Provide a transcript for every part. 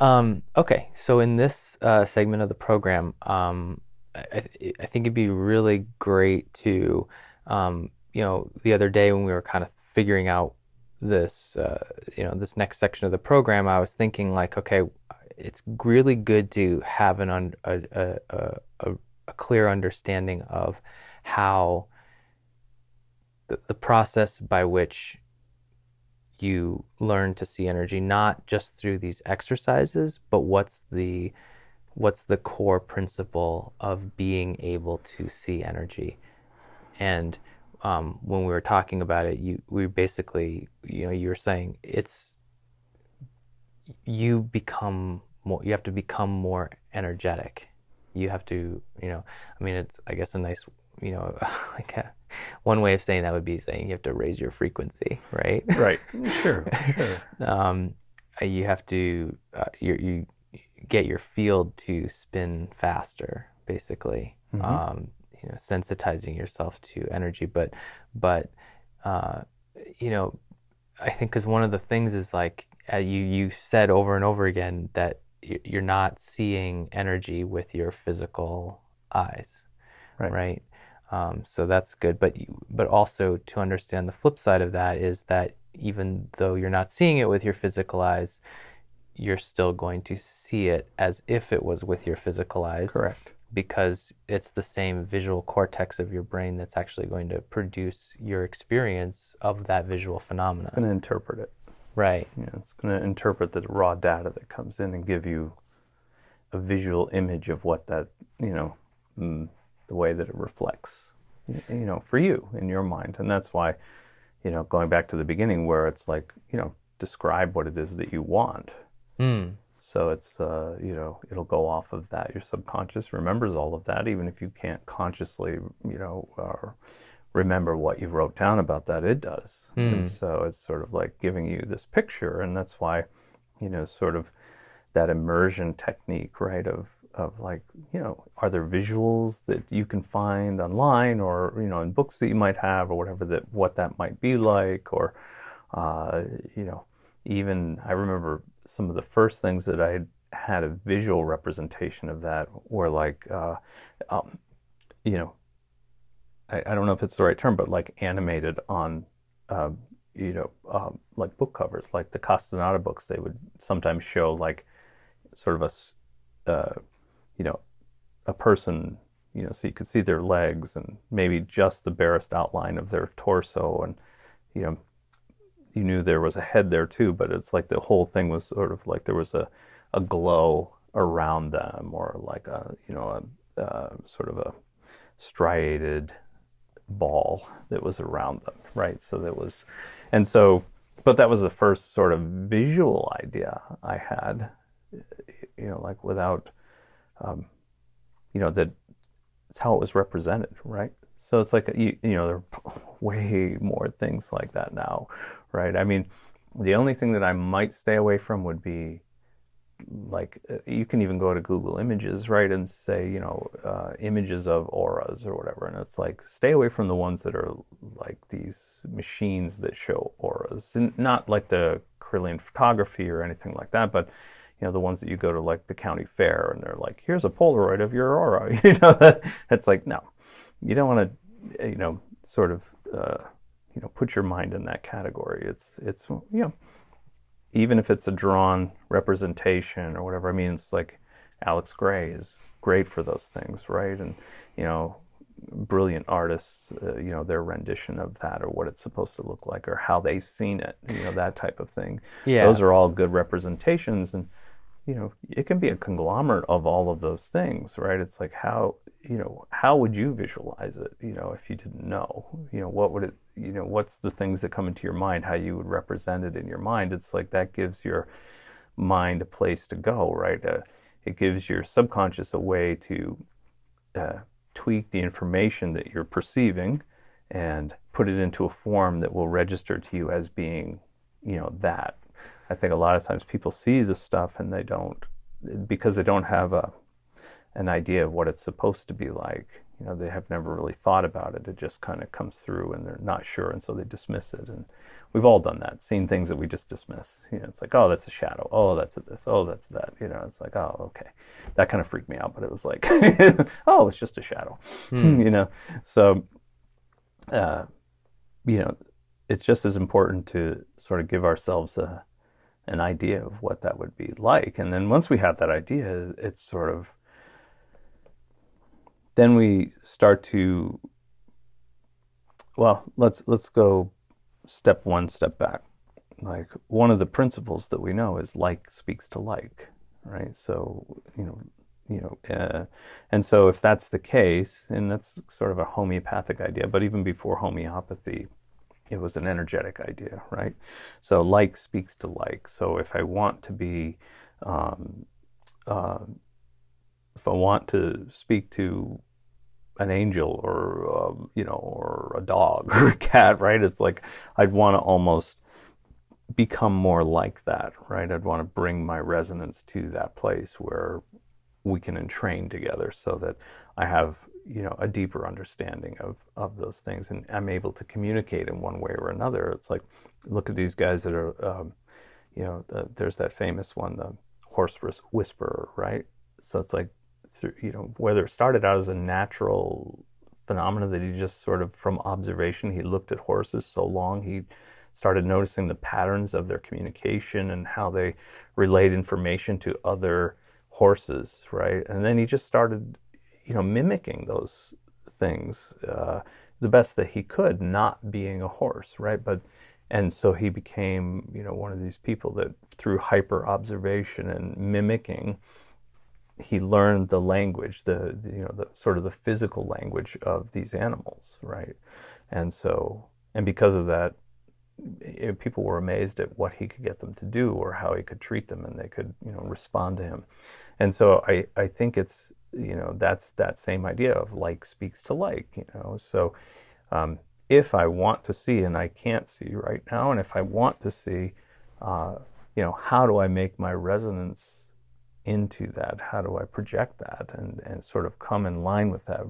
Okay, so in this segment of the program, I think it'd be really great to, the other day when we were kind of figuring out this, this next section of the program, I was thinking like, okay, it's really good to have a clear understanding of how the process by which you learn to see energy, not just through these exercises, but what's the core principle of being able to see energy. And when we were talking about it, we basically, you were saying you have to become more energetic. You have to, it's, I guess, a nice, like one way of saying that would be saying you have to raise your frequency, right? Right. Sure. You have to, you get your field to spin faster, basically. Mm-hmm. Sensitizing yourself to energy, but I think because one of the things is like you said over and over again that you're not seeing energy with your physical eyes, right? So that's good, but also to understand the flip side of that is that even though you're not seeing it with your physical eyes, you're still going to see it as if it was with your physical eyes. Correct. Because it's the same visual cortex of your brain that's actually going to produce your experience of that visual phenomenon. It's going to interpret it. Right. It's going to interpret the raw data that comes in and give you a visual image of what that, the way that it reflects, for you in your mind. And that's why, going back to the beginning where it's like, describe what it is that you want. So it's, it'll go off of that. Your subconscious remembers all of that, even if you can't consciously, remember what you wrote down about that, it does. And so it's sort of like giving you this picture. And that's why, sort of that immersion technique, right, of like, are there visuals that you can find online or, in books that you might have or whatever, what that might be like, or, even I remember some of the first things that I had a visual representation of that were like, I don't know if it's the right term, but like animated on, like book covers, like the Castaneda books, they would sometimes show like sort of a person, so you could see their legs and maybe just the barest outline of their torso. And, you knew there was a head there too, but it's like the whole thing was sort of like there was a glow around them, or like a sort of a striated ball that was around them, right? So that was, and so, but that was the first sort of visual idea I had, like without, that it's how it was represented, right? So it's like, there are way more things like that now, right? I mean, the only thing that I might stay away from would be like, you can even go to Google Images, right, and say, images of auras or whatever. And it's like, stay away from the ones that are like these machines that show auras. And not like the Kirlian photography or anything like that, but the ones that you go to like the county fair and they're like, here's a Polaroid of your aura. It's like, no, you don't want to, sort of, put your mind in that category. It's, even if it's a drawn representation or whatever, I mean, it's like Alex Gray is great for those things, right? And, brilliant artists, their rendition of that or what it's supposed to look like or how they've seen it, that type of thing. Yeah. Those are all good representations. And, it can be a conglomerate of all of those things, right? It's like how would you visualize it, if you didn't know, what would it, what's the things that come into your mind, how you would represent it in your mind. It's like that gives your mind a place to go, right? It gives your subconscious a way to tweak the information that you're perceiving and put it into a form that will register to you as being, that. I think a lot of times people see this stuff and they don't, because they don't have an idea of what it's supposed to be like. you know, they have never really thought about it. It just kind of comes through and they're not sure, and so they dismiss it. And we've all done that, seen things that we just dismiss. You know, it's like, oh, that's a shadow. Oh, that's a this. Oh, that's that. You know, it's like, oh, okay. That kind of freaked me out, but it was like, oh, it's just a shadow. You know, so, you know, it's just as important to sort of give ourselves an idea of what that would be like. And then once we have that idea, it's sort of, then we start to, well, let's go step one step back. Like, one of the principles that we know is like speaks to like, right? So, and so if that's the case, and that's sort of a homeopathic idea, but even before homeopathy, it was an energetic idea, right? So like speaks to like. So if I want to be, if I want to speak to an angel, or or a dog or a cat, right? It's like I'd want to almost become more like that, right? I'd want to bring my resonance to that place where we can entrain together, so that I have, a deeper understanding of those things, and I'm able to communicate in one way or another. It's like, look at these guys that are, there's that famous one, the horse whisperer, right? So it's like, whether it started out as a natural phenomenon that he just sort of, from observation, he looked at horses so long, he started noticing the patterns of their communication and how they relate information to other horses, right? And then he just started, mimicking those things the best that he could, not being a horse, right? And so he became, one of these people that, through hyper observation and mimicking, he learned the language, the sort of the physical language of these animals, right? And so, and because of that, people were amazed at what he could get them to do, or how he could treat them, and they could, respond to him. And so I think it's, that's that same idea of like speaks to like, so if I want to see, and I can't see right now, and if I want to see, how do I make my resonance into that? How do I project that and sort of come in line with that?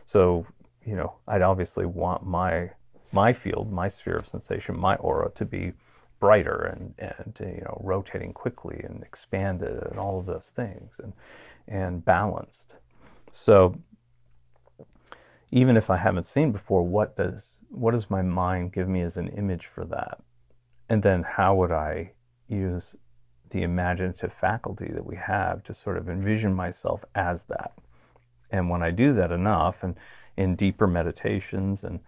So, I'd obviously want my field, my sphere of sensation, my aura to be brighter and rotating quickly and expanded and all of those things, and balanced. So even if I haven't seen before, what does my mind give me as an image for that? And then how would I use the imaginative faculty that we have to sort of envision myself as that? And when I do that enough, and in deeper meditations and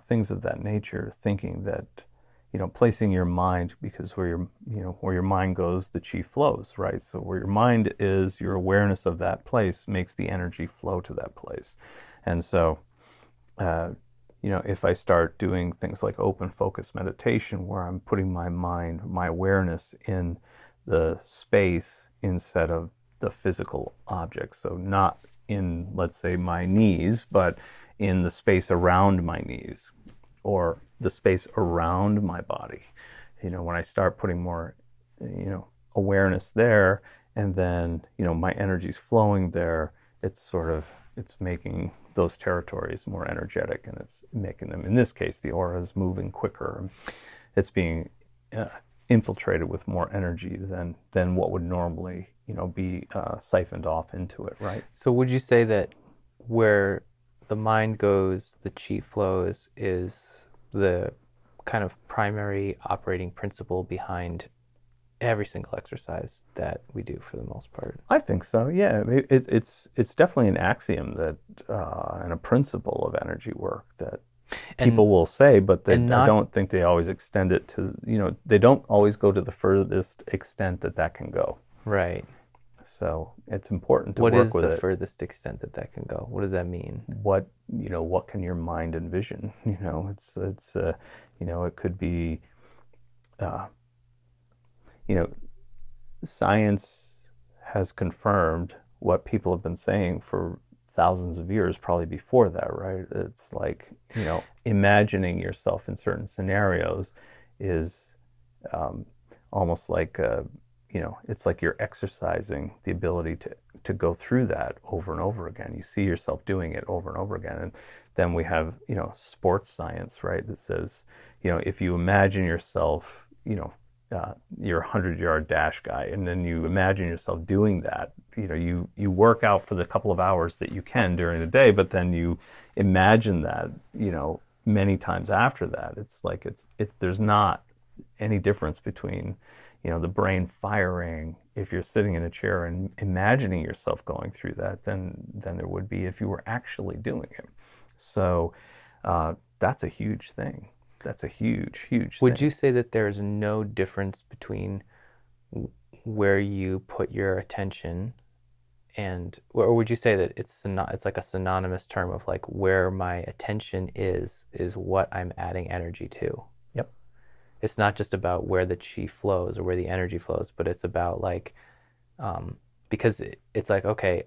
things of that nature, thinking that, placing your mind, because where your mind goes, the chi flows, right? So where your mind is, your awareness of that place makes the energy flow to that place. And so, if I start doing things like open focus meditation, where I'm putting my mind, my awareness in the space instead of the physical object, so not in, let's say, my knees, but in the space around my knees, or the space around my body. When I start putting more, awareness there, and then, my energy's flowing there, it's making those territories more energetic, and it's making them, in this case, the aura is moving quicker. It's being infiltrated with more energy than what would normally, be siphoned off into it, right? So would you say that where the mind goes, the chi flows, is the kind of primary operating principle behind every single exercise that we do, for the most part? I think so. Yeah, it's definitely an axiom that and a principle of energy work that people will say, but I don't think they always extend it to, they don't always go to the furthest extent that can go. Right. So it's important to work with it. What is the furthest extent that can go? What does that mean? What can your mind envision? It's it could be, science has confirmed what people have been saying for thousands of years, probably before that, right? It's like, imagining yourself in certain scenarios is almost like it's like you're exercising the ability to go through that over and over again. You see yourself doing it over and over again. And then we have, sports science, right, that says, if you imagine yourself, you're a 100-yard dash guy, and then you imagine yourself doing that, you work out for the couple of hours that you can during the day, but then you imagine that, many times after that. It's like there's not any difference between the brain firing if you're sitting in a chair and imagining yourself going through that than there would be if you were actually doing it. So that's a huge thing. That's a huge Would thing. you say that there's no difference between where you put your attention or would you say that it's like a synonymous term of like where my attention is what I'm adding energy to? Yep. It's not just about where the chi flows or where the energy flows, but it's about like, because it's like, okay,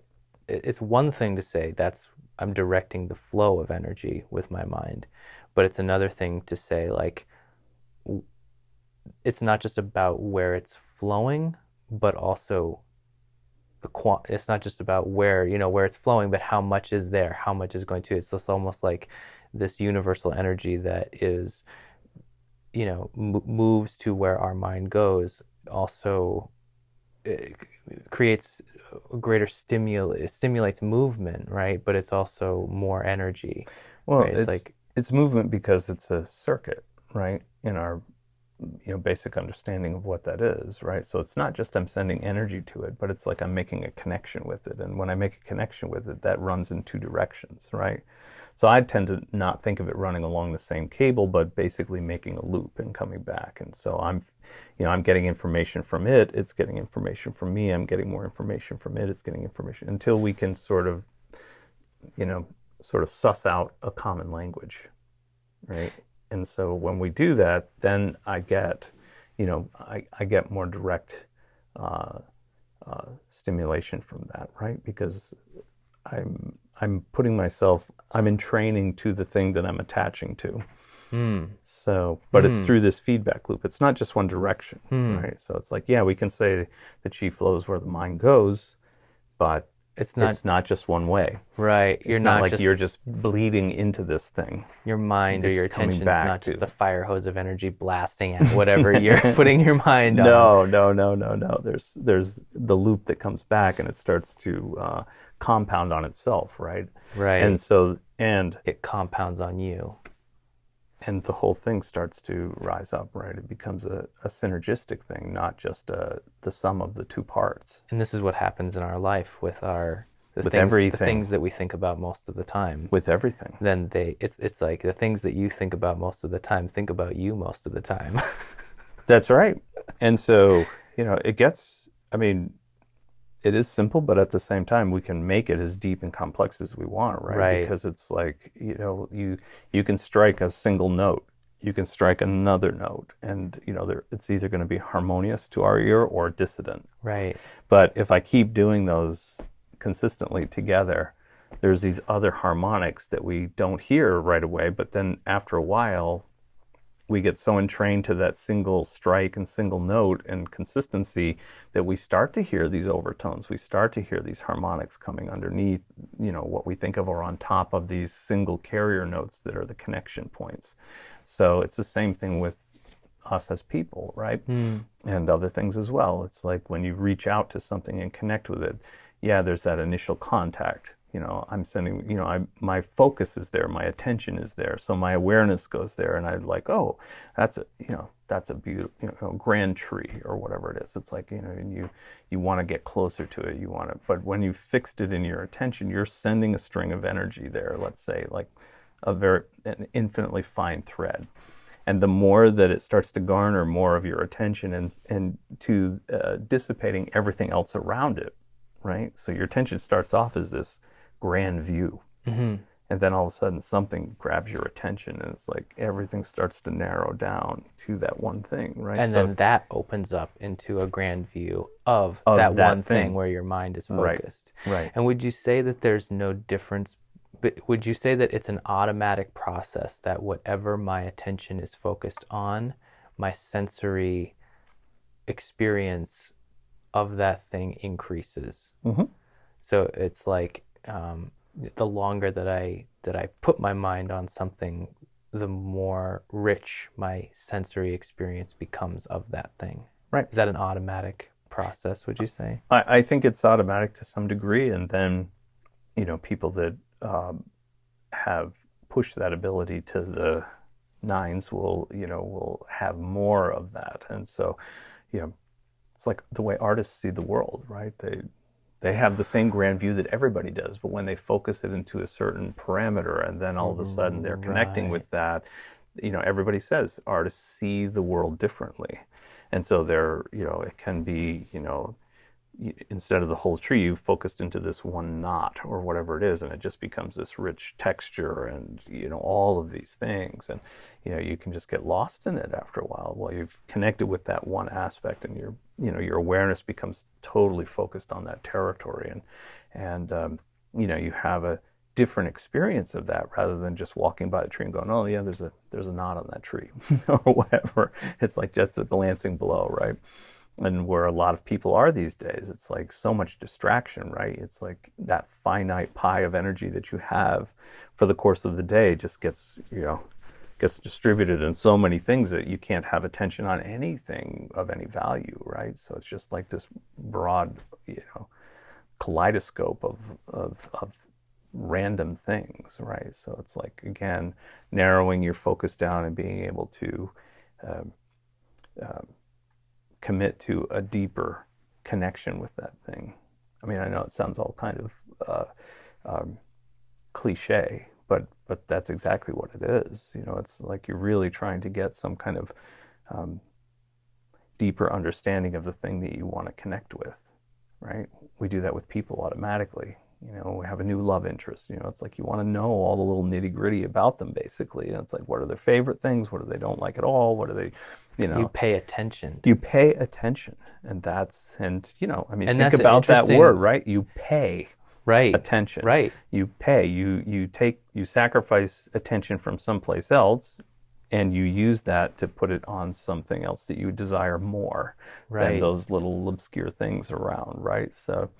it's one thing to say I'm directing the flow of energy with my mind, but it's another thing to say like, it's not just about where it's flowing, but also it's not just about where it's flowing, but how much is there, how much is going to. It's just almost like this universal energy that is, moves to where our mind goes. Also, it creates a greater it stimulates movement, right? But it's also more energy. Well, right? it's movement because it's a circuit, right? In our basic understanding of what that is, right? So it's not just I'm sending energy to it, but it's like I'm making a connection with it. And when I make a connection with it, that runs in two directions, right? So I tend to not think of it running along the same cable, but basically making a loop and coming back. And so I'm getting information from it, it's getting information from me, I'm getting more information from it, it's getting information, until we can sort of suss out a common language, right? And so when we do that, then I get more direct stimulation from that, right? Because I'm entraining to the thing that I'm attaching to. So, but it's through this feedback loop. It's not just one direction, right? So it's like, yeah, we can say the chi flows where the mind goes, but it's not just one way. Right. It's not like you're just bleeding into this thing. Your mind or your attention is not just to a fire hose of energy blasting at whatever you're putting your mind on. No. There's the loop that comes back, and it starts to compound on itself, right? Right. And it compounds on you. And the whole thing starts to rise up, right? It becomes a synergistic thing, not just the sum of the two parts. And this is what happens in our life with the things that we think about most of the time. With everything. Then it's like the things that you think about most of the time think about you most of the time. That's right. And so, it is simple, but at the same time, we can make it as deep and complex as we want, right? Right. Because it's like, you can strike a single note, you can strike another note, and, it's either going to be harmonious to our ear or dissonant. Right. But if I keep doing those consistently together, there's these other harmonics that we don't hear right away, but then after a while, we get so entrained to that single strike and single note and consistency that we start to hear these overtones. We start to hear these harmonics coming underneath, what we think of or on top of these single carrier notes that are the connection points. So it's the same thing with us as people, right? And other things as well. It's like when you reach out to something and connect with it, yeah, there's that initial contact. I'm sending, my focus is there, my attention is there, so my awareness goes there, and I'm like, oh, that's a beautiful, grand tree or whatever it is. It's like, and you want to get closer to it, but when you fixed it in your attention, you're sending a string of energy there. Let's say like an infinitely fine thread, and the more that it starts to garner more of your attention and to dissipating everything else around it, right? So your attention starts off as this grand view, and then all of a sudden something grabs your attention, and it's like everything starts to narrow down to that one thing, right? And then that opens up into a grand view of that one thing where your mind is focused. Right. And would you say that there's no difference? But would you say that it's an automatic process that whatever my attention is focused on, my sensory experience of that thing increases. Mm-hmm. So it's like the longer that I put my mind on something, the more rich my sensory experience becomes of that thing. Right. Is that an automatic process, would you say? I think it's automatic to some degree, and then, people that have pushed that ability to the nines will have more of that. And so, it's like the way artists see the world, right? They have the same grand view that everybody does, but when they focus it into a certain parameter, and then all of a sudden they're connecting with that, everybody says artists see the world differently. And so it can be, instead of the whole tree, you've focused into this one knot or whatever it is, and it just becomes this rich texture and, all of these things. And, you can just get lost in it after a while. Well, you've connected with that one aspect, and your awareness becomes totally focused on that territory. And you have a different experience of that rather than just walking by the tree and going, oh yeah, there's a knot on that tree or whatever. It's like just a glancing blow, right? And where a lot of people are these days, it's like so much distraction, right? It's like that finite pie of energy that you have for the course of the day just gets distributed in so many things that you can't have attention on anything of any value, right? So it's just like this broad, kaleidoscope of random things, right? So it's like, again, narrowing your focus down and being able to commit to a deeper connection with that thing. I mean, I know it sounds all kind of cliche, but that's exactly what it is. It's like you're really trying to get some kind of deeper understanding of the thing that you want to connect with, right? We do that with people automatically. We have a new love interest. It's like you want to know all the little nitty gritty about them, basically. And it's like, what are their favorite things? What do they don't like at all? What do they, You pay attention. You pay attention. And I mean, And think that's about that interesting word, right? You pay attention. Right. You pay. You sacrifice attention from someplace else, and you use that to put it on something else that you desire more than those little obscure things around, right? So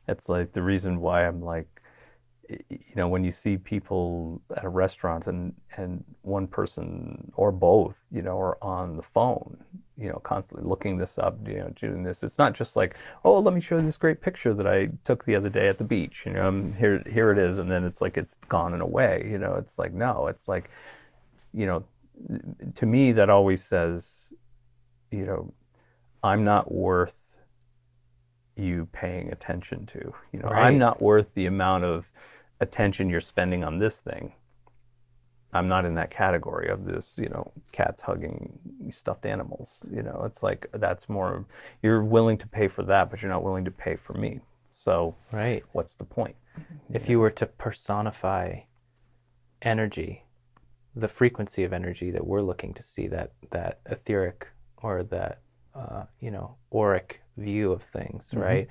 it's like the reason why I'm like, when you see people at a restaurant and one person or both, are on the phone, constantly looking this up, doing this. It's not just like, oh, let me show you this great picture that I took the other day at the beach. Here it is, and then it's like it's gone and away. It's like, no, it's like, to me that always says, I'm not worth you paying attention to. I'm not worth the amount of attention you're spending on this thing. I'm not in that category of this, cats hugging stuffed animals. It's like, that's more, you're willing to pay for that, but you're not willing to pay for me. So what's the point? If you were to personify energy, the frequency of energy that we're looking to see, that etheric or that auric view of things, right?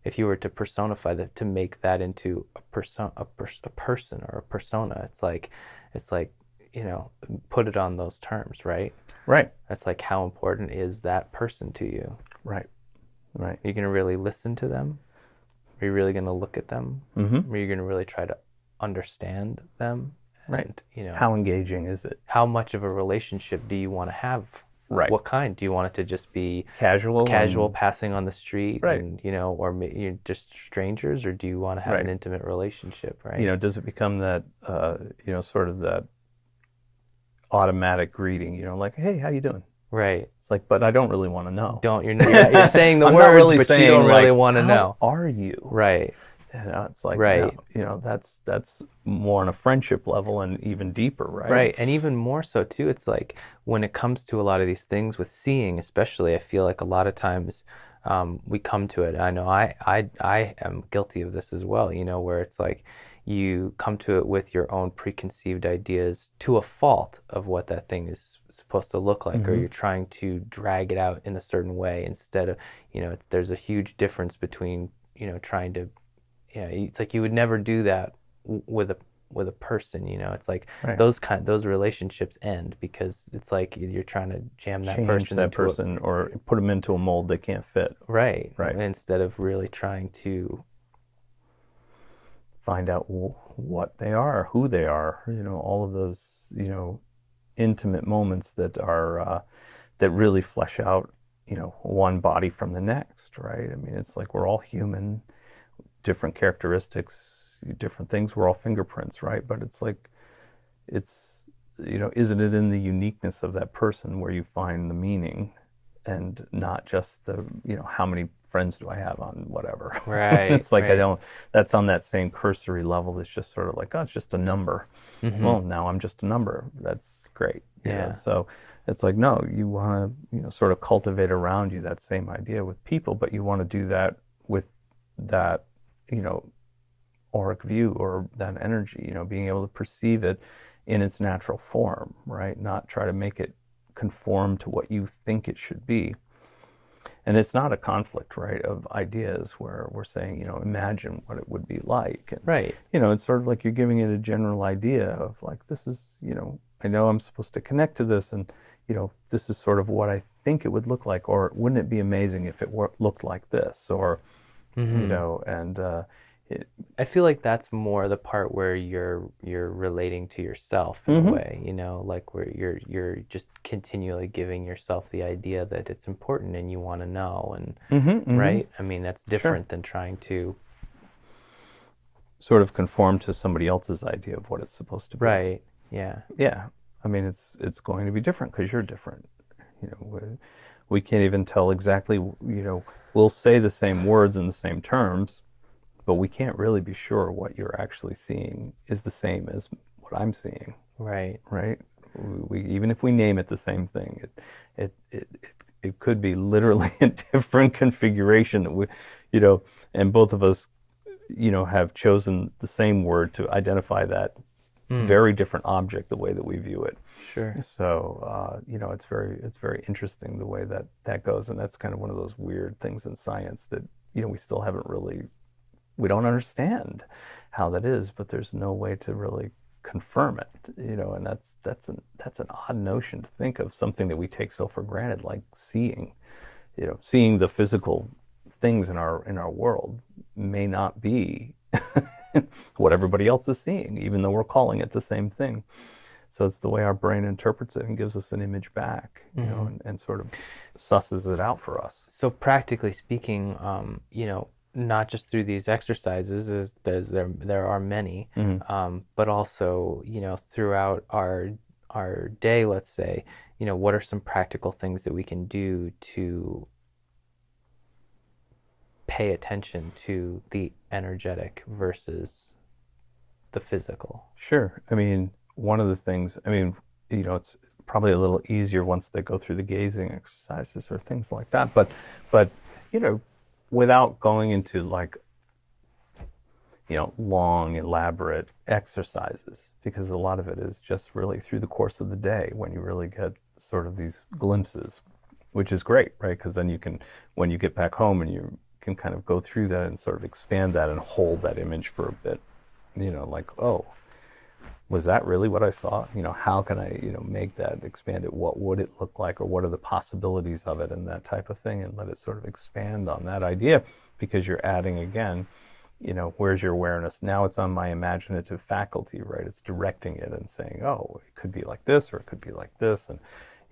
If you were to personify that, to make that into a person or a persona, it's like put it on those terms, right? Right. That's like, how important is that person to you? Right. Right. Are you going to really listen to them? Are you really going to look at them? Are you going to really try to understand them? Right. How engaging is it? How much of a relationship do you want to have? Right. What kind? Do you want it to just be casual passing on the street, right? And or you're just strangers, or do you want to have an intimate relationship, right? Does it become that sort of that automatic greeting? Like, hey, how you doing? Right. It's like, but I don't really want to know. You're saying the I'm words, not really but saying, you don't really like, want to know. How are you? Right. It's like, that's more on a friendship level and even deeper, right? Right, and even more so too, it's like when it comes to a lot of these things with seeing, especially, I feel like a lot of times we come to it. I know I am guilty of this as well, where it's like you come to it with your own preconceived ideas to a fault of what that thing is supposed to look like, or you're trying to drag it out in a certain way instead of, there's a huge difference between, trying to, it's like you would never do that with with a person, you know, it's like Right. those relationships end because it's like you're trying to jam that Change person that into a person or put them into a mold they can't fit. right Right. instead of really trying to Find out what they are, who they are, all of those, intimate moments that are that really flesh out, one body from the next, right? I mean, it's like we're all human, different characteristics, different things. We're all fingerprints, right? But it's like it's isn't it in the uniqueness of that person where you find the meaning and not just the how many friends do I have on whatever. right It's like I right don't that's on that same cursory level. It's just sort of like, oh, it's just a number. hmm Well, now I'm just a number. That's great. yeah So it's like, no, you want to sort of cultivate around you that same idea with people, but you want to do that with that you know auric view or that energy, being able to perceive it in its natural form, right? Not try to make it conform to what you think it should be. And it's not a conflict, right, of ideas where we're saying, imagine what it would be like. And, right it's sort of like you're giving it a general idea of like, this is, I know I'm supposed to connect to this and, this is sort of what I think it would look like, or wouldn't it be amazing if it looked like this? Or, hmm and it, I feel like that's more the part where you're relating to yourself in a mm-hmm, way, you know, like where you're just continually giving yourself the idea that it's important and you want to know and mm-hmm, mm-hmm, right? I mean, that's sure. different than trying to Sort of conform to somebody else's idea of what it's supposed to be. right. Yeah. Yeah, I mean it's going to be different because you're different. We can't even tell exactly. We'll say the same words in the same terms, but we can't really be sure what you're actually seeing is the same as what I'm seeing, Right. right? We even if we name it the same thing, it could be literally a different configuration that and both of us, have chosen the same word to identify that Mm, very different object the way that we view it. sure. So it's very interesting the way that that goes, and that's kind of one of those weird things in science that we still haven't really we don't understand how that is, but there's no way to really confirm it. And that's an odd notion to think of, something that we take so for granted, like seeing the physical things in our world may not be what everybody else is seeing, even though we're calling it the same thing. So it's the way our brain interprets it and gives us an image back, hmm and sort of susses it out for us. So practically speaking, not just through these exercises, is there are many, Hmm. but also, throughout our day, let's say, what are some practical things that we can do to pay attention to the energetic versus the physical? Sure. I mean, one of the things, it's probably a little easier once they go through the gazing exercises or things like that. But, without going into like, long, elaborate exercises, because a lot of it is just really through the course of the day when you really get sort of these glimpses, which is great, right? Because then when you get back home and you can kind of go through that and sort of expand that and hold that image for a bit, like, oh, was that really what I saw? How can I, make that expand it? What would it look like? Or what are the possibilities of it and that type of thing? And let it sort of expand on that idea, because you're adding again, where's your awareness? Now it's on my imaginative faculty, right? It's directing it and saying, oh, it could be like this, or it could be like this. And,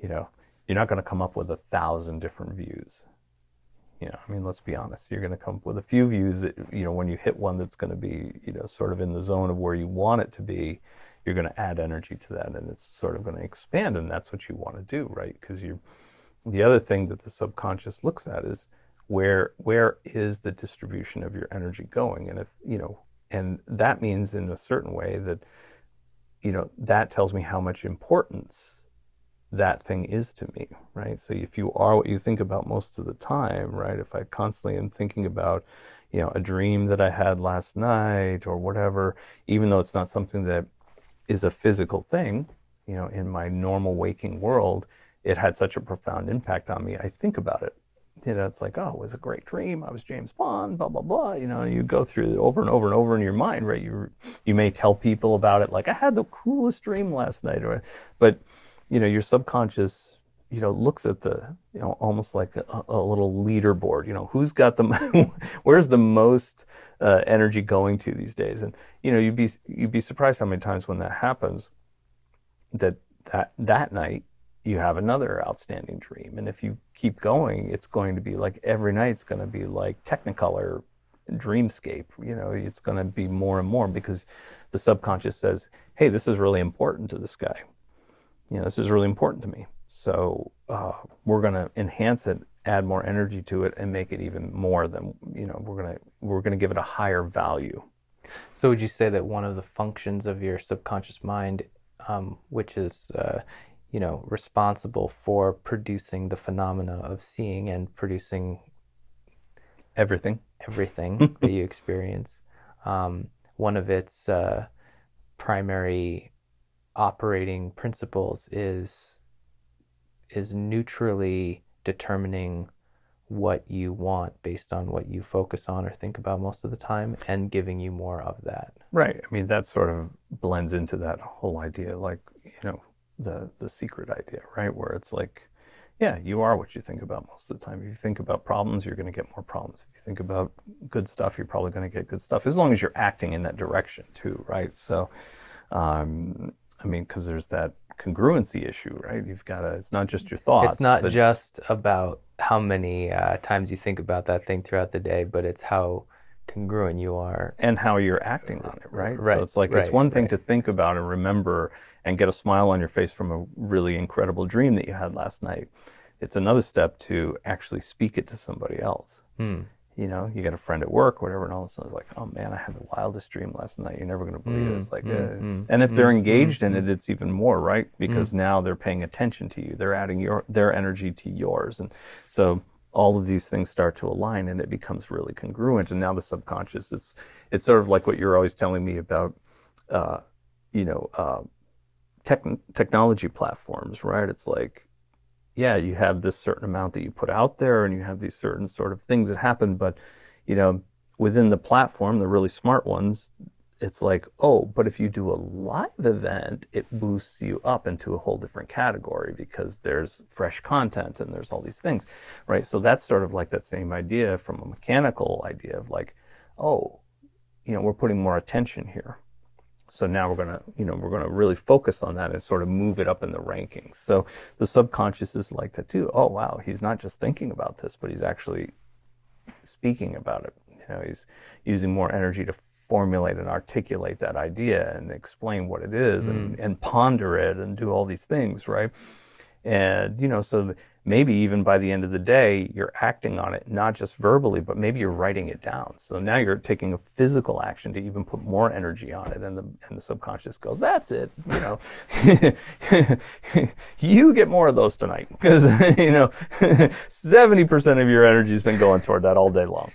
you're not going to come up with 1,000 different views. Let's be honest. You're going to come up with a few views that, when you hit one that's going to be, sort of in the zone of where you want it to be, you're going to add energy to that, and it's sort of going to expand, and that's what you want to do, right? Because the other thing that the subconscious looks at is where is the distribution of your energy going? And and that means in a certain way that, that tells me how much importance that thing is to me, right? So if you are what you think about most of the time, right? If I constantly am thinking about, a dream that I had last night or whatever, even though it's not something that is a physical thing, in my normal waking world, it had such a profound impact on me. I think about it it's like, oh, it was a great dream. I was James Bond, blah, blah, blah. You go through it over and over and over in your mind, right? You may tell people about it, like, I had the coolest dream last night. But, your subconscious, looks at almost like a little leaderboard, who's got where's the most energy going to these days? And, you'd be surprised how many times when that happens, that night, you have another outstanding dream. And if you keep going, it's going to be like every night's going to be like Technicolor dreamscape. It's going to be more and more because the subconscious says, hey, this is really important to this guy. This is really important to me. So we're going to enhance it, add more energy to it, and make it even more than, we're going to give it a higher value. So would you say that one of the functions of your subconscious mind, which is responsible for producing the phenomena of seeing and producing everything that you experience, one of its primary operating principles is neutrally determining what you want based on what you focus on or think about most of the time, and giving you more of that. Right. I mean, that sort of blends into that whole idea, like, the secret idea, right? Where it's like, yeah, you are what you think about most of the time. If you think about problems, you're going to get more problems. If you think about good stuff, you're probably going to get good stuff, as long as you're acting in that direction too, right? So, I mean, because there's that congruency issue, right? It's not just your thoughts. It's not just about how many times you think about that thing throughout the day, but it's how congruent you are and how you're acting on it, right? Right. So it's like, it's one thing to think about and remember and get a smile on your face from a really incredible dream that you had last night. It's another step to actually speak it to somebody else. You got a friend at work, whatever, and all of a sudden it's like, oh man, I had the wildest dream last night. You're never going to believe it. It's like, and if they're engaged in it, it's even more, right? Because now they're paying attention to you. They're adding their energy to yours. And so all of these things start to align, and it becomes really congruent. And now the subconscious, it's sort of like what you're always telling me about, technology platforms, right? It's like, yeah, you have this certain amount that you put out there, and you have these certain sort of things that happen, but within the platform, the really smart ones, it's like, oh, but if you do a live event, it boosts you up into a whole different category because there's fresh content and there's all these things, right? So that's sort of like that same idea from a mechanical idea of like, oh, we're putting more attention here. So now we're gonna really focus on that and sort of move it up in the rankings. So the subconscious is like that too. Oh wow, he's not just thinking about this, but he's actually speaking about it. He's using more energy to formulate and articulate that idea and explain what it is and ponder it and do all these things, right? And so maybe even by the end of the day, you're acting on it, not just verbally, but maybe you're writing it down. So now you're taking a physical action to even put more energy on it. And the subconscious goes, that's it. You get more of those tonight because, 70% of your energy has been going toward that all day long.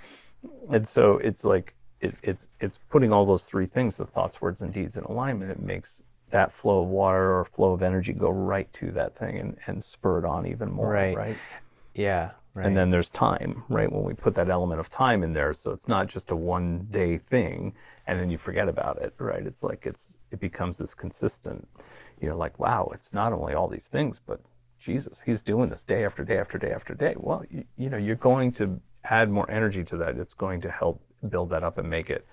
And so it's like, it's putting all those three things, the thoughts, words, and deeds in alignment. It makes that flow of water or flow of energy go right to that thing and spur it on even more, right? Yeah, right. And then there's time, right? When we put that element of time in there, so it's not just a one-day thing and then you forget about it, right? It's like it becomes this consistent, like, wow, it's not only all these things, but Jesus, he's doing this day after day after day after day. Well, you're going to add more energy to that. It's going to help build that up and make it,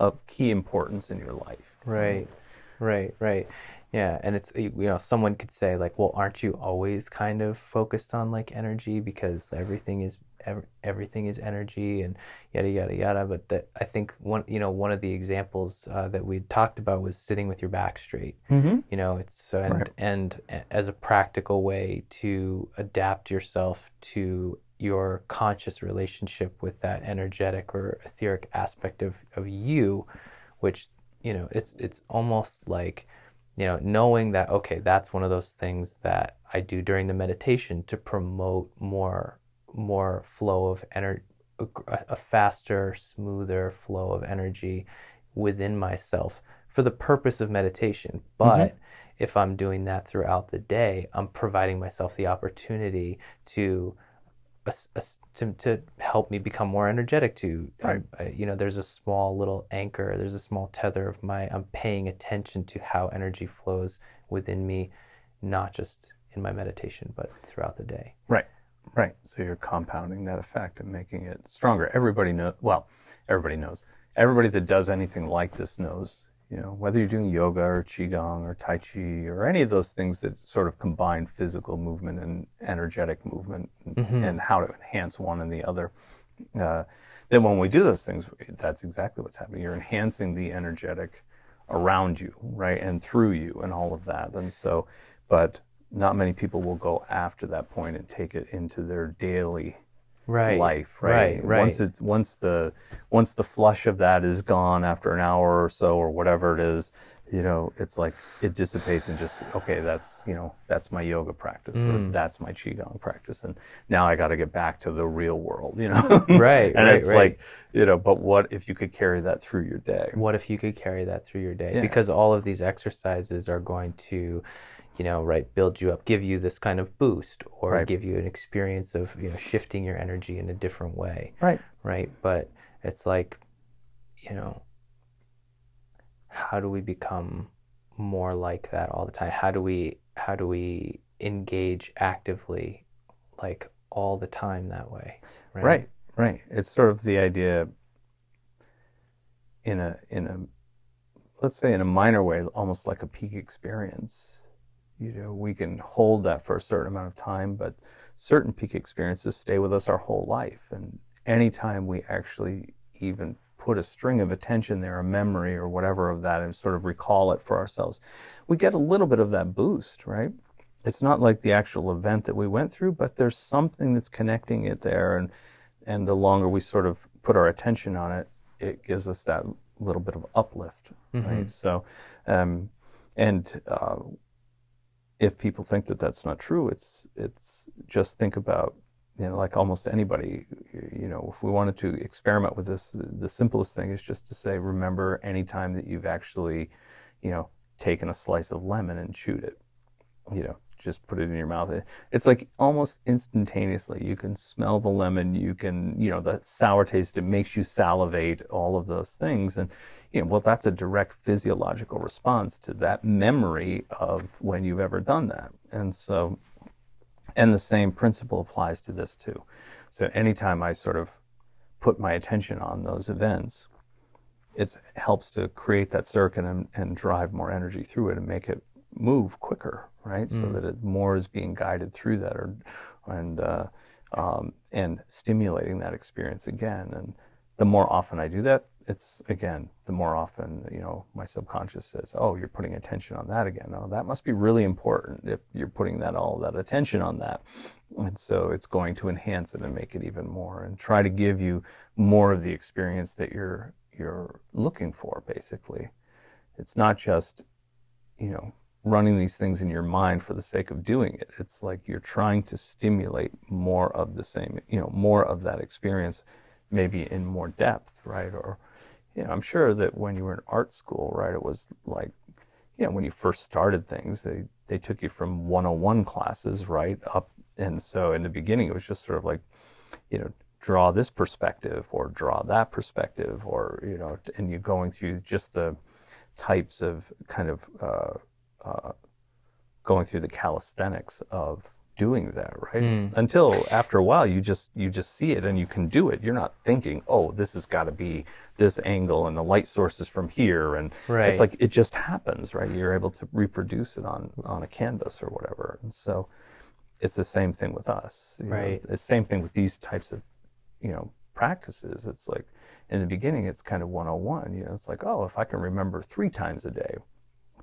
of key importance in your life. Right. Right. Yeah. And it's, someone could say like, well, aren't you always kind of focused on like energy because everything is energy and yada, yada, yada. But I think one of the examples that we talked about was sitting with your back straight. It's, and as a practical way to adapt yourself to your conscious relationship with that energetic or etheric aspect of you, which, it's almost like, knowing that, okay, that's one of those things that I do during the meditation to promote more flow of energy, a faster, smoother flow of energy within myself for the purpose of meditation. But if I'm doing that throughout the day, I'm providing myself the opportunity to to help me become more energetic to Right. there's a small little anchor, there's a small tether of I'm paying attention to how energy flows within me, not just in my meditation but throughout the day. Right. Right. So you're compounding that effect and making it stronger. Everybody knows, well, everybody knows. Everybody that does anything like this knows, whether you're doing yoga or qigong or tai chi or any of those things that sort of combine physical movement and energetic movement and how to enhance one and the other. Then when we do those things, that's exactly what's happening. You're enhancing the energetic around you, right? And through you and all of that. And so, but not many people will go after that point and take it into their daily life, right? Once the flush of that is gone after an hour or so or whatever it is, it's like it dissipates and just, okay, that's my yoga practice or that's my qigong practice, and now I got to get back to the real world, Right. And right, it's right. like, but what if you could carry that through your day? What if you could carry that through your day? Yeah. Because all of these exercises are going to, build you up, give you this kind of boost, or Right. give you an experience of, shifting your energy in a different way. Right. Right. But it's like, how do we become more like that all the time? How do we engage actively, like all the time that way? Right. Right. It's sort of the idea in a let's say in a minor way, almost like a peak experience. We can hold that for a certain amount of time, but certain peak experiences stay with us our whole life. And anytime we actually even put a string of attention there, a memory or whatever of that, and sort of recall it for ourselves, we get a little bit of that boost, right? It's not like the actual event that we went through, but there's something that's connecting it there. And the longer we sort of put our attention on it, it gives us that little bit of uplift, right? So, if people think that that's not true, it's just think about, like almost anybody, if we wanted to experiment with this, the simplest thing is just to say, remember any time that you've actually, taken a slice of lemon and chewed it, just put it in your mouth. It's like almost instantaneously, you can smell the lemon, you can, the sour taste, it makes you salivate, all of those things. And, well, that's a direct physiological response to that memory of when you've ever done that. And so, and the same principle applies to this too. So anytime I sort of put my attention on those events, it helps to create that circuit and drive more energy through it and make it move quicker, right? So that it more is being guided through that, and stimulating that experience again. And the more often I do that, it's again, the more often, my subconscious says, oh, you're putting attention on that again. Oh, that must be really important if you're putting all that attention on that. And so it's going to enhance it and make it even more and try to give you more of the experience that you're looking for, basically. It's not just, running these things in your mind for the sake of doing it. It's like you're trying to stimulate more of the same, more of that experience, maybe in more depth, right? Or, I'm sure that when you were in art school, right, it was like, when you first started things, they took you from 101 classes, right, up. And so in the beginning, it was just sort of like, draw this perspective or draw that perspective, or, and you're going through just the types of kind of, going through the calisthenics of doing that, right? Until after a while, you just see it and you can do it. You're not thinking, oh, this has got to be this angle and the light source is from here, and it's like it just happens, right? You're able to reproduce it on a canvas or whatever. And so it's the same thing with us, Right. It's the same thing with these types of practices. It's like in the beginning, it's kind of 101. It's like, oh, if I can remember 3 times a day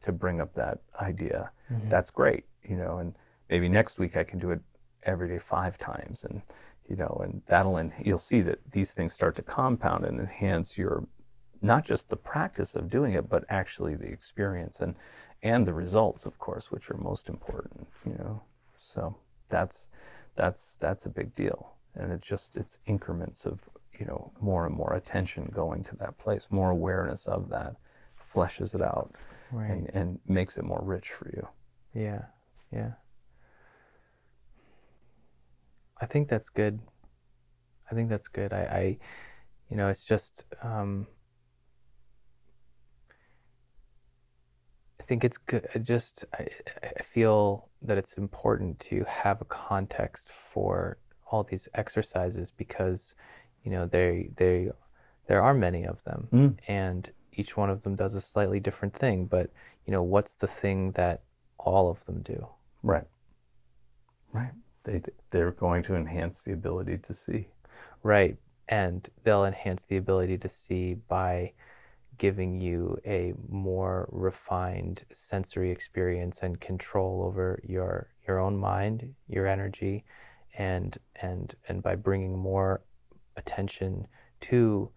to bring up that idea, that's great, and maybe next week I can do it every day 5 times, and and you'll see that these things start to compound and enhance your, not just the practice of doing it, but actually the experience and the results, of course, which are most important, so that's a big deal. And it's increments of, more and more attention going to that place, more awareness of that, fleshes it out. Right. And makes it more rich for you. Yeah. I think that's good. I think that's good. It's just, I think it's good. I feel that it's important to have a context for all these exercises because, there are many of them, Mm. and each one of them does a slightly different thing. But, what's the thing that all of them do? Right. Right. They're going to enhance the ability to see. Right. And they'll enhance the ability to see by giving you a more refined sensory experience and control over your own mind, your energy, and by bringing more attention to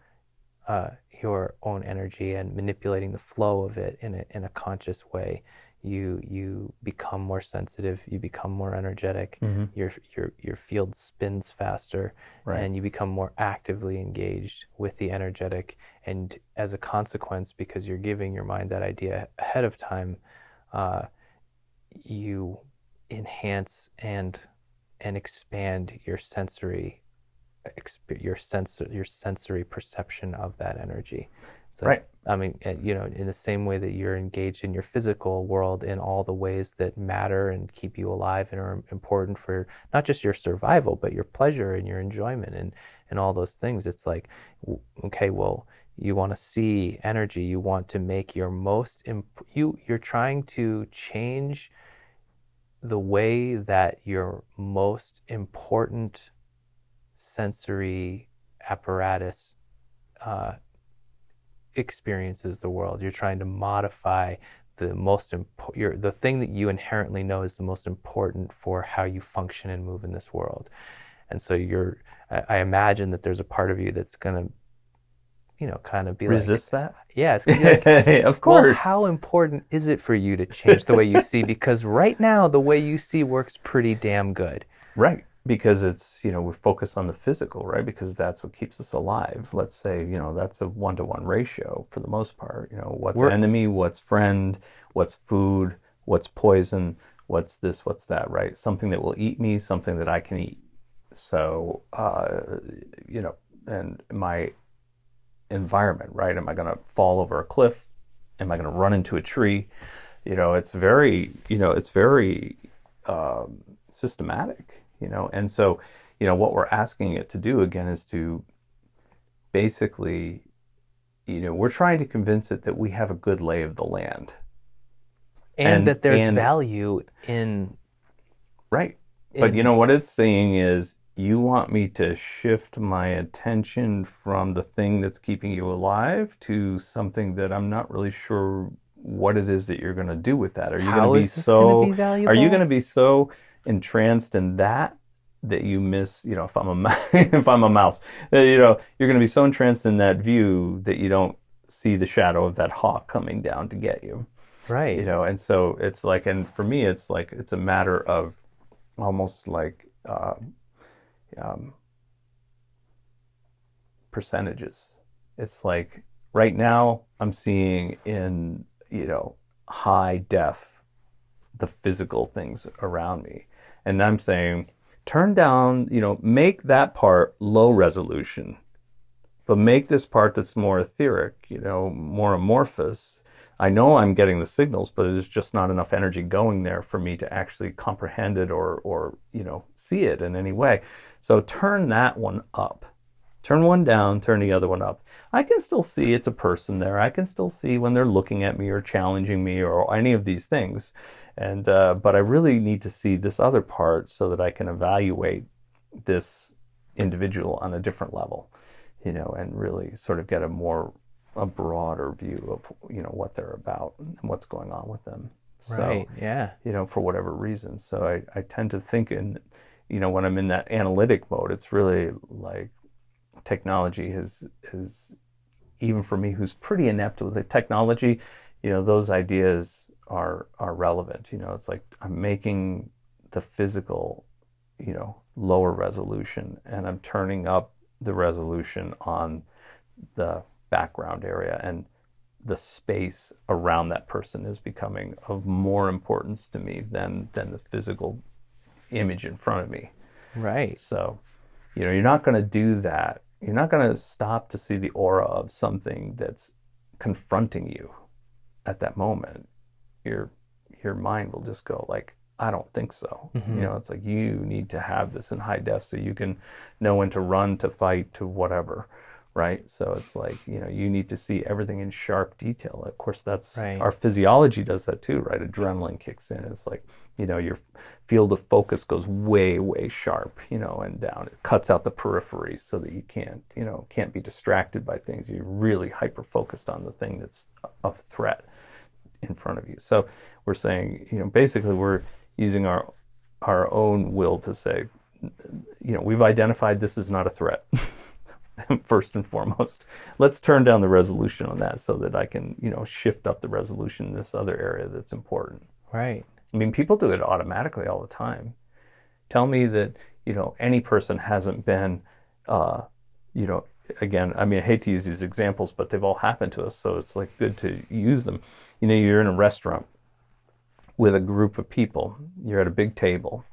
your own energy and manipulating the flow of it in a conscious way, you become more sensitive, you become more energetic, Mm-hmm. your field spins faster, Right. and you become more actively engaged with the energetic. And as a consequence, because you're giving your mind that idea ahead of time, uh, you enhance and expand your sensory perception of that energy. So, Right. I mean, in the same way that you're engaged in your physical world in all the ways that matter and keep you alive and are important for not just your survival, but your pleasure and your enjoyment and all those things. It's like, okay, well, you want to see energy. You want to make your you're trying to change the way that your most important sensory apparatus uh, experiences the world. You're trying to modify the thing that you inherently know is the most important for how you function and move in this world. And so I imagine that there's a part of you that's going to, kind of be Resist like, that? yeah, it's going to be like, Of well, course. how important is it for you to change the way you see? Because right now, the way you see works pretty damn good. Right. Because it's, we focus on the physical, right? Because that's what keeps us alive. Let's say, that's a 1-to-1 ratio for the most part. What's We're enemy, what's friend, what's food, what's poison, what's this, what's that, right? Something that will eat me, something that I can eat. So, and my environment, right? Am I going to fall over a cliff? Am I going to run into a tree? It's very systematic, and so, what we're asking it to do again is to basically, we're trying to convince it that we have a good lay of the land. and that there's And value in right. But in what it's saying is, you want me to shift my attention from the thing that's keeping you alive to something that I'm not really sure what it is that you're going to do with that. Are you going to how be is this going to be are you going valuable? to be so entranced in that you miss, if I'm a if I'm a mouse, you're going to be so entranced in that view that you don't see the shadow of that hawk coming down to get you. Right. And so it's like, and for me, it's like, it's a matter of almost like um, percentages. It's like right now I'm seeing in, high def the physical things around me. And I'm saying, turn down, make that part low resolution, but make this part that's more etheric, more amorphous. I know I'm getting the signals, but there's just not enough energy going there for me to actually comprehend it or see it in any way. So turn that one up. Turn one down, turn the other one up. I can still see it's a person there. I can still see when they're looking at me or challenging me or any of these things. And but I really need to see this other part so that I can evaluate this individual on a different level, and really sort of get a broader view of, what they're about and what's going on with them. So, Right. Yeah. for whatever reason. So I tend to think in, when I'm in that analytic mode, it's really like technology is even for me, who's pretty inept with the technology, those ideas are relevant. It's like I'm making the physical, lower resolution, and I'm turning up the resolution on the background area, and the space around that person is becoming of more importance to me than the physical image in front of me. Right. So You know, you're not going to do that. You're not going to stop to see the aura of something that's confronting you at that moment. Your your mind will just go like, I don't think so. You Hmm. know, it's like you need to have this in high def so you can know when to run, to fight, to whatever, right? So it's like, you know, you need to see everything in sharp detail. Of course, that's Right. our physiology does that too, right? Adrenaline kicks in. It's like, you know, your field of focus goes way, way sharp, you know, and down. It cuts out the periphery so that you can't, you know, can't be distracted by things. You're really hyper focused on the thing that's of threat in front of you. So we're saying, you know, basically we're using our own will to say, you know, we've identified this is not a threat. First and foremost, let's turn down the resolution on that so that I can, you know, shift up the resolution in this other area that's important. Right. I mean, people do it automatically all the time. Tell me that, you know, any person hasn't been, uh, you know, again, I mean, I hate to use these examples, but they've all happened to us, so it's like good to use them. You know, you're in a restaurant with a group of people, you're at a big table,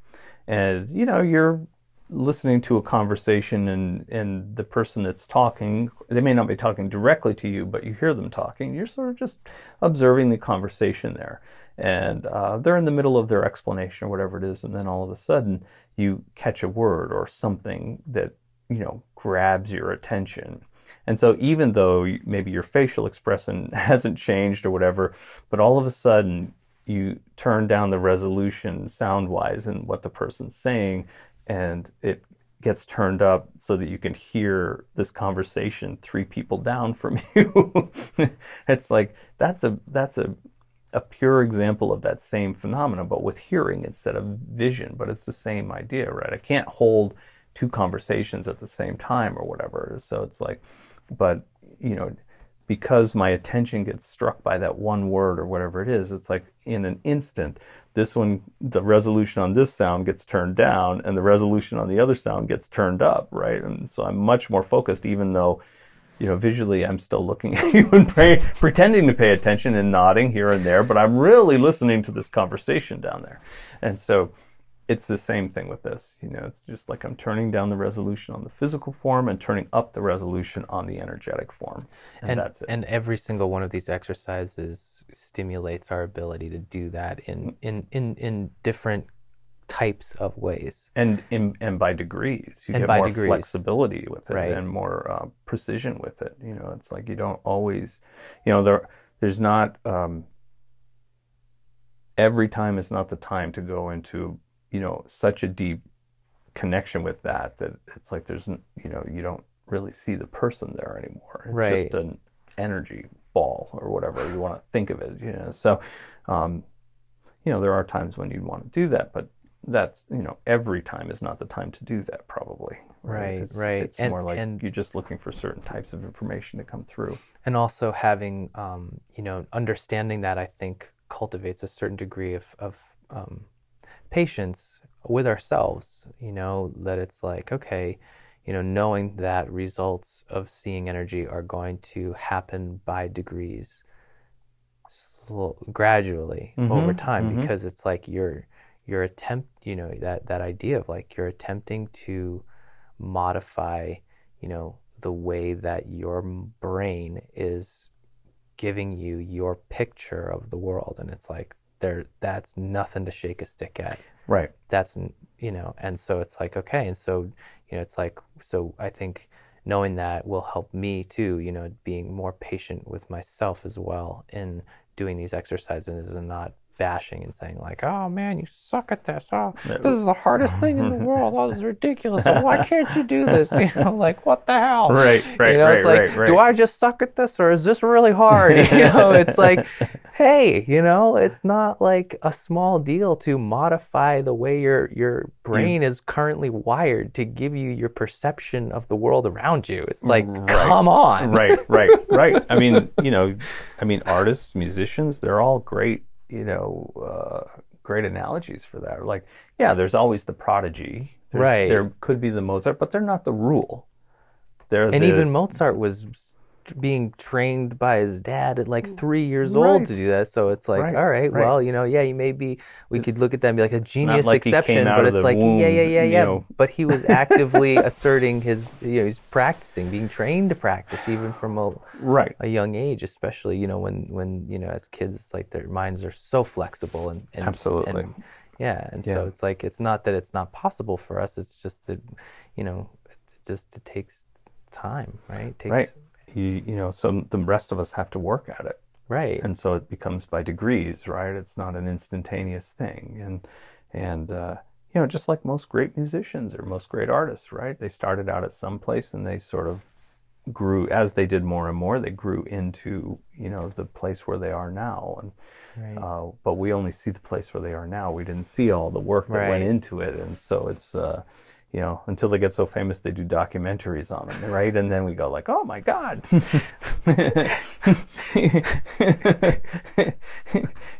and, you know, you're listening to a conversation and the person that's talking, they may not be talking directly to you, but you hear them talking. You're sort of just observing the conversation there. And they're in the middle of their explanation or whatever it is. And then all of a sudden you catch a word or something that, you know, grabs your attention. And so even though maybe your facial expression hasn't changed or whatever, but all of a sudden you turn down the resolution sound wise and what the person's saying, and it gets turned up so that you can hear this conversation 3 people down from you. It's like that's a pure example of that same phenomenon, but with hearing instead of vision. But it's the same idea, right? I can't hold 2 conversations at the same time or whatever. So it's like, but you know, because my attention gets struck by that one word or whatever it is, it's like in an instant, this one, the resolution on this sound gets turned down and the resolution on the other sound gets turned up, right? And so I'm much more focused, even though, you know, visually I'm still looking at you and pretending to pay attention and nodding here and there, but I'm really listening to this conversation down there. And so it's the same thing with this. You know, it's just like I'm turning down the resolution on the physical form and turning up the resolution on the energetic form. And that's it. And every single one of these exercises stimulates our ability to do that in different types of ways. And by degrees. You And get by more degrees. flexibility with it Right. and more precision with it. You know, it's like you don't always, you know, there's not, every time is not the time to go into, you know, such a deep connection with that it's like there's, you know, you don't really see the person there anymore. It's Right. just an energy ball or whatever you want to think of it, you know. So, you know, there are times when you want to do that, but that's, you know, every time is not the time to do that probably. Right, It's, right. it's more like you're just looking for certain types of information to come through. And also having, you know, understanding that, I think, cultivates a certain degree of patience with ourselves, you know, that it's like, okay, you know, knowing that results of seeing energy are going to happen by degrees, gradually over time, because it's like your attempt, you know, that idea of like you're attempting to modify, you know, the way that your brain is giving you your picture of the world. And it's like that's nothing to shake a stick at. Right. That's, you know, and so it's like, okay. And so, you know, it's like, so I think knowing that will help me too, you know, being more patient with myself as well in doing these exercises and not bashing and saying like, oh man, you suck at this. Oh, this is the hardest thing in the world. Oh, this is ridiculous. Oh, why can't you do this? You know, like what the hell? Right, You know, it's like, do I just suck at this or is this really hard? You know, it's like, hey, you know, it's not like a small deal to modify the way your brain is currently wired to give you your perception of the world around you. It's like, come on. Right. I mean, you know, artists, musicians, they're all great, you know, great analogies for that. Like, yeah, there's always the prodigy. Right. There could be the Mozart, but they're not the rule. And even Mozart was being trained by his dad at like 3 years old to Right, do that. So it's like, right, all right, right. well, yeah, he may be, we could look at that and be like a It's not genius like he came exception, out but of it's the like, yeah, yeah, womb, yeah, yeah. But he was actively asserting his, he's practicing, being trained to practice even from right, a young age, especially, when, as kids, it's like their minds are so flexible absolutely. and yeah. And so Yeah, it's like, it's not that it's not possible for us. It's just that, it takes time, right? It right. takes, So the rest of us have to work at it. right. And so it becomes by degrees, right? It's not an instantaneous thing. And just like most great musicians or most great artists, right? They started out at some place and they sort of grew as they did more and more, they grew into, the place where they are now. And Right. but we only see the place where they are now. We didn't see all the work that went Right. into it. And so it's until they get so famous, they do documentaries on them, right? And then we go like, oh my God,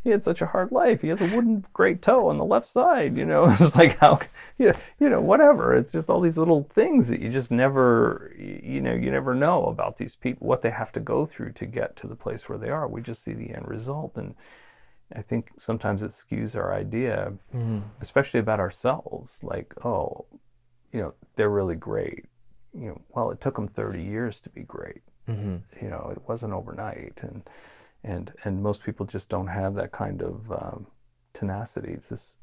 he had such a hard life. He has a wooden great toe on the left side. It's like how, whatever. It's just all these little things that you just never, you never know about these people, what they have to go through to get to the place where they are. We just see the end result. And I think sometimes it skews our idea, especially about ourselves, like, oh, they're really great. Well, it took them 30 years to be great. It wasn't overnight. And most people just don't have that kind of tenacity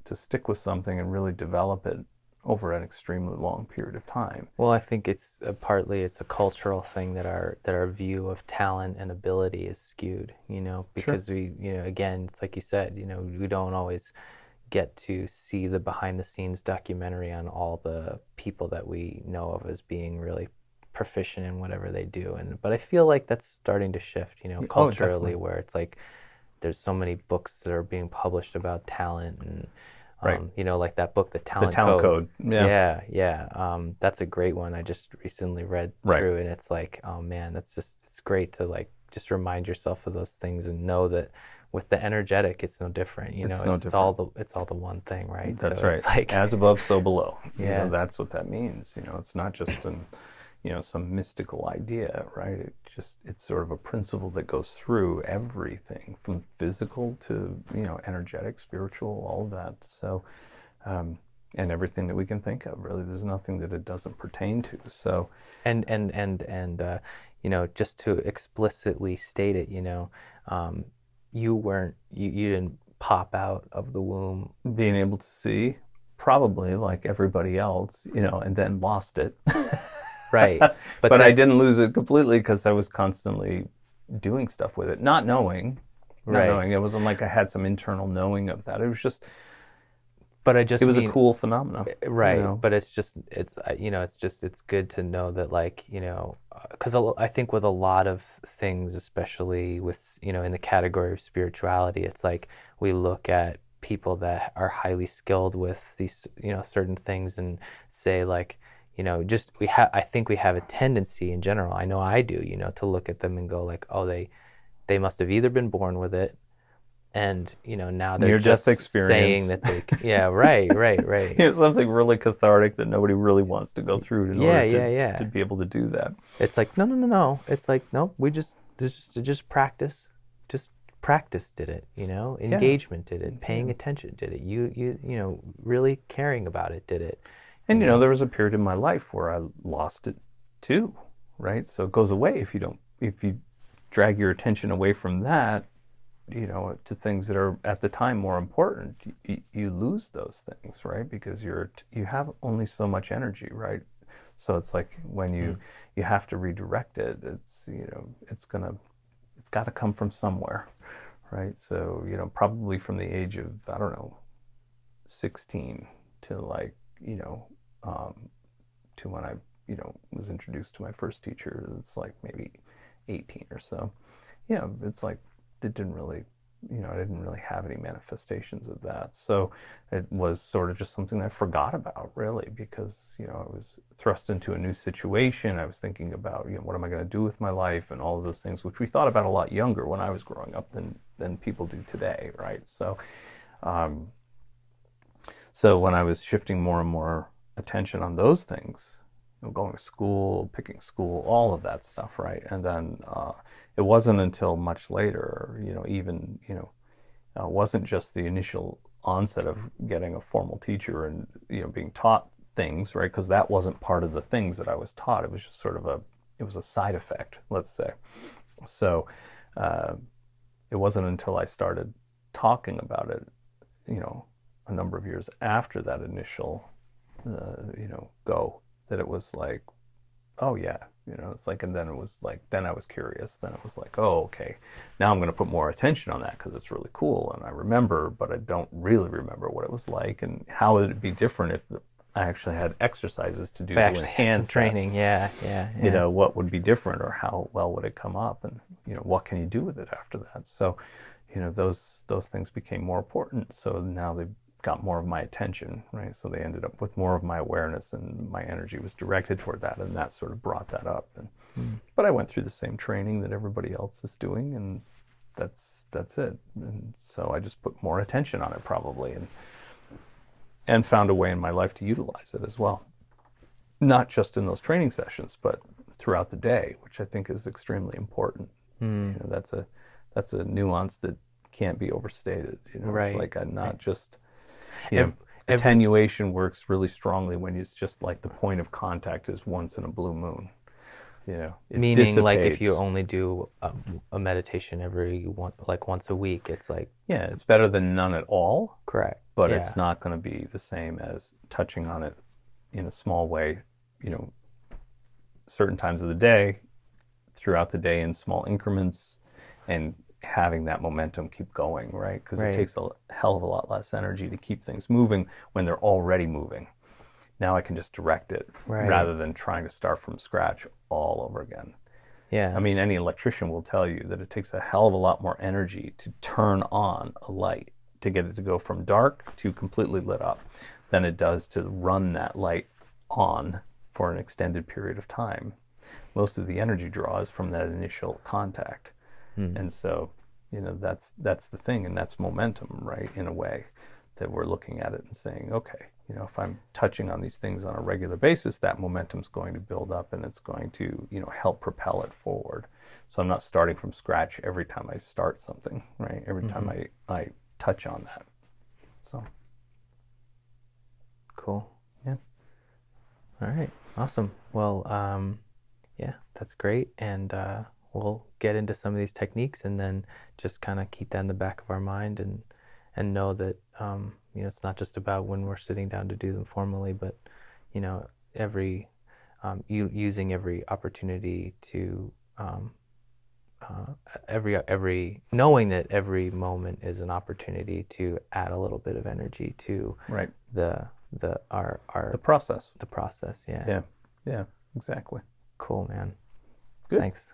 to stick with something and really develop it over an extremely long period of time. Well, I think it's partly it's a cultural thing that our view of talent and ability is skewed, Sure. because we, again, it's like you said, we don't always get to see the behind the scenes documentary on all the people that we know of as being really proficient in whatever they do. But I feel like that's starting to shift, Oh, culturally, definitely. where it's like there's so many books that are being published about talent and Right. like that book, The The Talent talent Code. code. Yeah. Yeah, yeah. That's a great one. I just recently read Right. through, and it's like, oh man, it's great to like just remind yourself of those things and know that with the energetic, it's no different. It's no It's all different. the one thing, right? That's So right. it's like, As above, so below. yeah, That's what that means. It's not just some mystical idea, right? It's sort of a principle that goes through everything from physical to, energetic, spiritual, all of that. So, and everything that we can think of, really, there's nothing that it doesn't pertain to. So, and just to explicitly state it, you didn't pop out of the womb. being able to see, probably like everybody else, and then lost it. Right. But But I this, didn't lose it completely because I was constantly doing stuff with it, not knowing. Not right. knowing. It wasn't like I had some internal knowing of that. It was just, But I it just was a mean, cool phenomenon, right. But it's good to know that, like, because I think with a lot of things, especially with, in the category of spirituality, it's like we look at people that are highly skilled with these, certain things and say like, I think we have a tendency in general, I know I do, to look at them and go like, oh, they must have either been born with it, and now they're Near-death just saying experience. that yeah, right, right, right. Something really cathartic that nobody really wants to go through in Yeah, order yeah, to yeah. be able to do that. It's like, no, no, no, no. It's like, nope, we just practice. Just practice did it, Yeah. Engagement did it, paying attention did it. Really caring about it did it, And there was a period in my life where I lost it too, right? So it goes away if you drag your attention away from that, to things that are at the time more important, you lose those things, right? Because you have only so much energy, right? So it's like when you have to redirect it, it's got to come from somewhere, right? So, probably from the age of, I don't know, 16 to like, to when I, was introduced to my first teacher, it's like maybe 18 or so. It's like it didn't really, I didn't really have any manifestations of that. So it was sort of just something that I forgot about, really, because, I was thrust into a new situation. I was thinking about, what am I going to do with my life and all of those things, which we thought about a lot younger when I was growing up than people do today, right? So when I was shifting more and more attention on those things, going to school, picking school, all of that stuff, right? And then it wasn't until much later, even, it wasn't just the initial onset of getting a formal teacher and, being taught things, right? Because that wasn't part of the things that I was taught. It was just sort of it was a side effect, let's say. So it wasn't until I started talking about it, a number of years after that initial, go, that it was like, oh yeah, it's like, and then it was like, then I was curious. Then it was like, oh, okay, now I'm going to put more attention on that because it's really cool. And I remember, but I don't really remember what it was like and how would it be different if I actually had exercises to do If I to actually had some enhance that. training, yeah. What would be different or how well would it come up and, what can you do with it after that? So, those things became more important. So now they got more of my attention, right? So they ended up with more of my awareness and my energy was directed toward that, and that sort of brought that up. But I went through the same training that everybody else is doing, and that's it. And so I just put more attention on it probably, and found a way in my life to utilize it as well. Not just in those training sessions, but throughout the day, which I think is extremely important. That's a nuance that can't be overstated. Right. It's like I'm not just Every, attenuation works really strongly when it's just like the point of contact is once in a blue moon. It meaning dissipates. like if you only do a meditation once a week, it's like, yeah, it's better than none at all. correct. But yeah. it's not going to be the same as touching on it in a small way, certain times of the day, throughout the day in small increments, and having that momentum keep going, right? Because it takes a hell of a lot less energy to keep things moving when they're already moving. Now I can just direct it rather than trying to start from scratch all over again. Yeah. I mean, any electrician will tell you that it takes a hell of a lot more energy to turn on a light, to get it to go from dark to completely lit up, than it does to run that light on for an extended period of time. Most of the energy draw is from that initial contact. And so, that's the thing, and that's momentum, right? In a way that we're looking at it and saying, okay, if I'm touching on these things on a regular basis, that momentum's going to build up and it's going to, help propel it forward. So I'm not starting from scratch every time I start something, right? Every time I touch on that. So. Cool. Yeah. All right. Awesome. Well, yeah, that's great. And we'll get into some of these techniques and then just kind of keep that in the back of our mind and know that, it's not just about when we're sitting down to do them formally, but, using every opportunity to, knowing that every moment is an opportunity to add a little bit of energy to the process. The process, yeah. Yeah, exactly. Cool, man. Good. Thanks.